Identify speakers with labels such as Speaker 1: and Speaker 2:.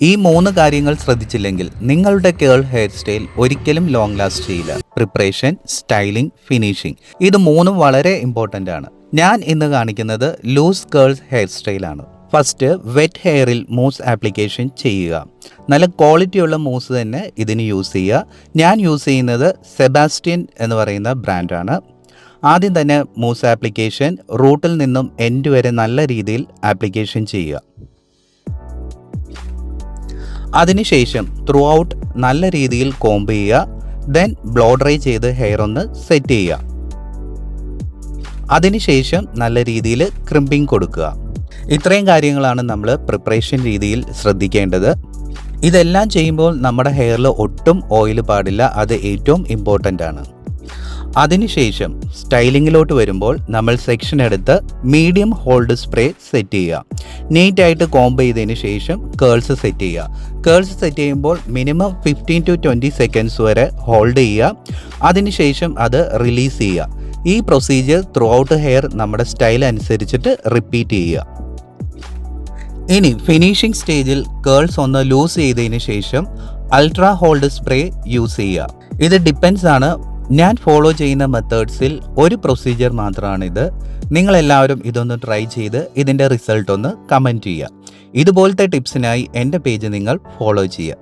Speaker 1: ഈ 3 കാര്യങ്ങൾ ശ്രദ്ധിച്ചില്ലെങ്കിൽ നിങ്ങളുടെ കേൾ ഹെയർ സ്റ്റൈൽ ഒരിക്കലും ലോങ് ലാസ്റ്റ് ചെയ്യില്ല. പ്രിപ്പറേഷൻ, സ്റ്റൈലിംഗ്, ഫിനിഷിംഗ്, ഇത് 3 വളരെ ഇമ്പോർട്ടൻ്റ് ആണ്. ഞാൻ ഇന്ന് കാണിക്കുന്നത് ലൂസ് കേൾസ് ഹെയർ സ്റ്റൈലാണ്. ഫസ്റ്റ്, വെറ്റ് ഹെയറിൽ മൂസ് ആപ്ലിക്കേഷൻ ചെയ്യുക. നല്ല ക്വാളിറ്റിയുള്ള മൂസ് തന്നെ ഇതിന് യൂസ് ചെയ്യുക. ഞാൻ യൂസ് ചെയ്യുന്നത് സെബാസ്റ്റ്യൻ എന്ന് പറയുന്ന ബ്രാൻഡാണ്. ആദ്യം തന്നെ മൂസ് ആപ്ലിക്കേഷൻ റൂട്ടിൽ നിന്നും എൻഡ് വരെ നല്ല രീതിയിൽ ആപ്ലിക്കേഷൻ ചെയ്യുക. അതിനുശേഷം ത്രൂ ഔട്ട് നല്ല രീതിയിൽ കോംബ് ചെയ്യുക. ദെൻ ബ്ലോ ഡ്രൈ ചെയ്ത് ഹെയർ ഒന്ന് സെറ്റ് ചെയ്യുക. അതിനുശേഷം നല്ല രീതിയിൽ ക്രിമ്പിംഗ് കൊടുക്കുക. ഇത്രയും കാര്യങ്ങളാണ് നമ്മൾ പ്രിപ്പറേഷൻ രീതിയിൽ ശ്രദ്ധിക്കേണ്ടത്. ഇതെല്ലാം ചെയ്യുമ്പോൾ നമ്മുടെ ഹെയറിൽ ഒട്ടും ഓയിൽ പാടില്ല, അത് ഏറ്റവും ഇമ്പോർട്ടൻ്റ് ആണ്. അതിനുശേഷം സ്റ്റൈലിങ്ങിലോട്ട് വരുമ്പോൾ നമ്മൾ സെക്ഷൻ എടുത്ത് മീഡിയം ഹോൾഡ് സ്പ്രേ സെറ്റ് ചെയ്യുക. നീറ്റായിട്ട് കോംബ് ചെയ്തതിന് ശേഷം കേൾസ് സെറ്റ് ചെയ്യുക. കേൾസ് സെറ്റ് ചെയ്യുമ്പോൾ മിനിമം 15 to 20 സെക്കൻഡ്സ് വരെ ഹോൾഡ് ചെയ്യുക. അതിനുശേഷം അത് റിലീസ് ചെയ്യുക. ഈ പ്രൊസീജിയർ ത്രൂ ഔട്ട് ഹെയർ നമ്മുടെ സ്റ്റൈൽ അനുസരിച്ചിട്ട് റിപ്പീറ്റ് ചെയ്യുക. ഇനി ഫിനിഷിംഗ് സ്റ്റേജിൽ കേൾസ് ഒന്ന് ലൂസ് ചെയ്തതിന് ശേഷം അൾട്രാ ഹോൾഡ് സ്പ്രേ യൂസ് ചെയ്യുക. ഇത് ഡിപ്പെൻസ് ആണ്. ഞാൻ ഫോളോ ചെയ്യുന്ന മെത്തേഡ്സിൽ ഒരു പ്രൊസീജിയർ മാത്രമാണിത്. നിങ്ങളെല്ലാവരും ഇതൊന്ന് ട്രൈ ചെയ്ത് ഇതിൻ്റെ റിസൾട്ട് ഒന്ന് കമൻറ്റ് ചെയ്യുക. ഇതുപോലത്തെ ടിപ്സിനായി എൻ്റെ പേജ് നിങ്ങൾ ഫോളോ ചെയ്യുക.